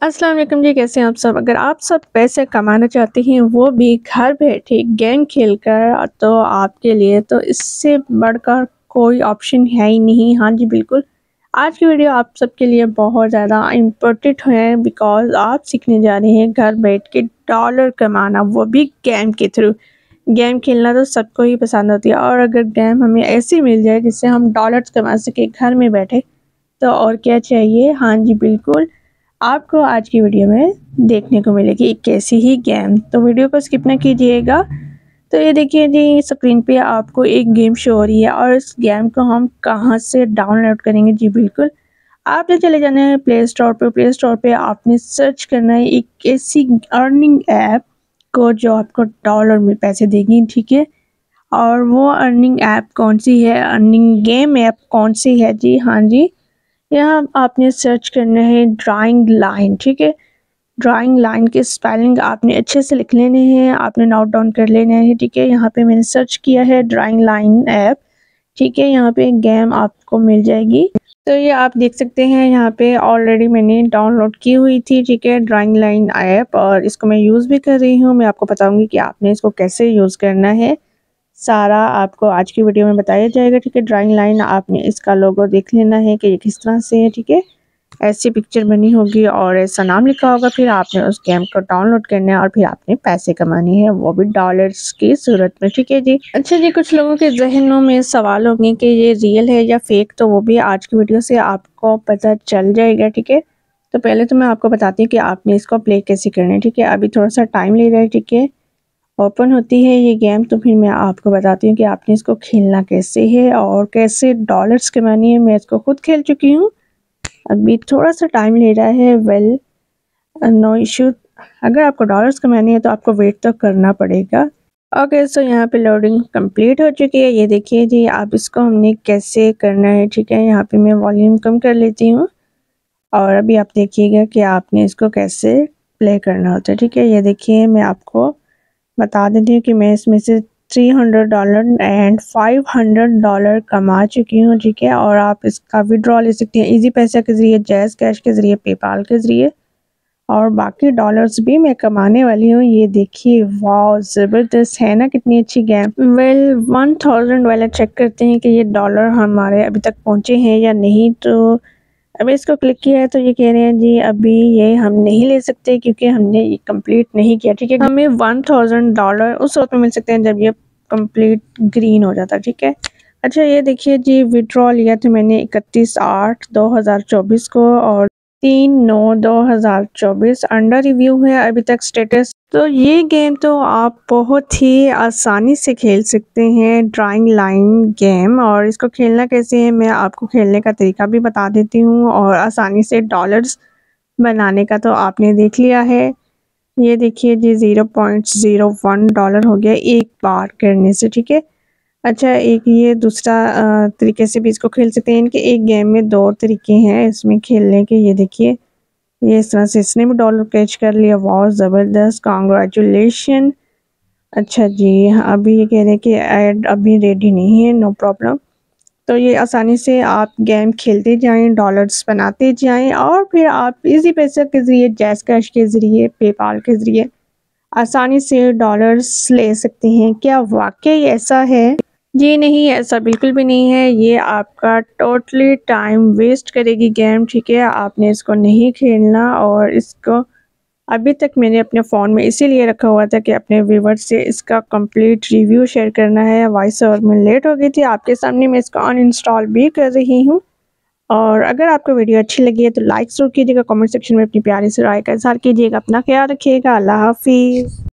अस्सलाम वालेकुम जी, कैसे हैं आप सब। अगर आप सब पैसे कमाना चाहते हैं वो भी घर बैठे गेम खेलकर, तो आपके लिए तो इससे बढ़कर कोई ऑप्शन है ही नहीं। हाँ जी, बिल्कुल। आज की वीडियो आप सबके लिए बहुत ज़्यादा इम्पोर्टेंट है, बिकॉज़ आप सीखने जा रहे हैं घर बैठ के डॉलर कमाना, वो भी गेम के थ्रू। गेम खेलना तो सबको ही पसंद होती है, और अगर गेम हमें ऐसी मिल जाए जिससे हम डॉलर्स कमा सके घर में बैठे, तो और क्या चाहिए। हाँ जी, बिल्कुल। आपको आज की वीडियो में देखने को मिलेगी एक ऐसी ही गेम, तो वीडियो को स्किप ना कीजिएगा। तो ये देखिए जी, स्क्रीन पे आपको एक गेम शो हो रही है, और इस गेम को हम कहाँ से डाउनलोड करेंगे। जी बिल्कुल, आपने चले जाना है प्ले स्टोर पे। प्ले स्टोर पे आपने सर्च करना है एक ऐसी अर्निंग ऐप को जो आपको डॉलर में पैसे देगी, ठीक है। और वो अर्निंग ऐप कौन सी है, अर्निंग गेम ऐप कौन सी है? जी हाँ जी, यहाँ आपने सर्च करना है ड्राइंग लाइन, ठीक है। ड्राइंग लाइन के स्पेलिंग आपने अच्छे से लिख लेने हैं, आपने नोट डाउन कर लेना है, ठीक है। यहाँ पे मैंने सर्च किया है ड्राइंग लाइन ऐप, ठीक है। यहाँ पे गेम आपको मिल जाएगी। तो ये आप देख सकते हैं, यहाँ पे ऑलरेडी मैंने डाउनलोड की हुई थी, ठीक है, ड्राइंग लाइन ऐप, और इसको मैं यूज़ भी कर रही हूँ। मैं आपको बताऊँगी कि आपने इसको कैसे यूज़ करना है, सारा आपको आज की वीडियो में बताया जाएगा, ठीक है। ड्राइंग लाइन, आपने इसका लोगो देख लेना है कि ये किस तरह से है, ठीक है। ऐसी पिक्चर बनी होगी और ऐसा नाम लिखा होगा, फिर आपने उस गेम को डाउनलोड करना है और फिर आपने पैसे कमाने हैं, वो भी डॉलर्स की सूरत में, ठीक है जी। अच्छा जी, कुछ लोगों के जहनों में सवाल होंगे कि ये रियल है या फेक, तो वो भी आज की वीडियो से आपको पता चल जाएगा, ठीक है। तो पहले तो मैं आपको बताती हूँ कि आपने इसको प्ले कैसे करना है, ठीक है। अभी थोड़ा सा टाइम ले रहा है, ठीक है। ओपन होती है ये गेम, तो फिर मैं आपको बताती हूँ कि आपने इसको खेलना कैसे है और कैसे डॉलर्स कमानी है। मैं इसको खुद खेल चुकी हूँ, अभी थोड़ा सा टाइम ले रहा है। Well, no issue. अगर आपको डॉलर्स कमानी है तो आपको वेट तो करना पड़ेगा। ओके, सो यहाँ पे लोडिंग कंप्लीट हो चुकी है। ये देखिए जी, आप इसको हमने कैसे करना है, ठीक है। यहाँ पे मैं वॉल्यूम कम कर लेती हूँ, और अभी आप देखिएगा कि आपने इसको कैसे प्ले करना होता है, ठीक है। ये देखिए, मैं आपको बता देती हूँ कि मैं इसमें से $300 एंड $500 कमा चुकी हूँ, ठीक है। और आप इसका विड्रॉ ले सकती हैं इजी पैसा के ज़रिए, जैज़ कैश के ज़रिए, पेपाल के ज़रिए, और बाकी डॉलर्स भी मैं कमाने वाली हूँ। ये देखिए, वाह, ज़बरदस्त है ना, कितनी अच्छी गेम। वेल, 1000 वाला चेक करते हैं कि ये डॉलर हमारे अभी तक पहुँचे हैं या नहीं। तो अभी इसको क्लिक किया है, तो ये कह रहे हैं जी अभी ये हम नहीं ले सकते क्योंकि हमने ये कंप्लीट नहीं किया, ठीक है। हमें $1000 उस वक्त में मिल सकते हैं जब ये कंप्लीट ग्रीन हो जाता है, ठीक है। अच्छा, ये देखिए जी, विड्रॉ लिया था मैंने 31/8/2024 को, और 3/9/2024 अंडर रिव्यू है अभी तक स्टेटस। तो ये गेम तो आप बहुत ही आसानी से खेल सकते हैं, ड्राइंग लाइन गेम। और इसको खेलना कैसे है, मैं आपको खेलने का तरीका भी बता देती हूँ, और आसानी से डॉलर्स बनाने का तो आपने देख लिया है। ये देखिए जी, $0.01 हो गया एक बार करने से, ठीक है। अच्छा, एक ये दूसरा तरीके से भी इसको खेल सकते हैं। इनके एक गेम में 2 तरीके हैं इसमें खेलने के। ये देखिए, ये इस तरह से इसने भी डॉलर कैच कर लिया, बहुत ज़बरदस्त, कांग्रेचुलेशन। अच्छा जी, अभी ये कह रहे हैं कि ऐड अभी रेडी नहीं है, नो प्रॉब्लम। तो ये आसानी से आप गेम खेलते जाएं, डॉलर्स बनाते जाएं, और फिर आप इजी पैसा के ज़रिए, जैज़ कैश के ज़रिए, पेपाल के ज़रिए आसानी से डॉलर्स ले सकते हैं। क्या वाकई ऐसा है? जी नहीं, ऐसा बिल्कुल भी नहीं है। ये आपका टोटली टाइम वेस्ट करेगी गेम, ठीक है। आपने इसको नहीं खेलना, और इसको अभी तक मैंने अपने फ़ोन में इसीलिए रखा हुआ था कि अपने व्यूवर्स से इसका कंप्लीट रिव्यू शेयर करना है। वॉइस ओवर में लेट हो गई थी, आपके सामने मैं इसको अनइंस्टॉल भी कर रही हूँ। और अगर आपको वीडियो अच्छी लगी है तो लाइक ज़रूर कीजिएगा, कमेंट सेक्शन में अपनी प्यारी सी राय का इज़हार कीजिएगा। अपना ख्याल रखिएगा। अल्लाह हाफ़िज़।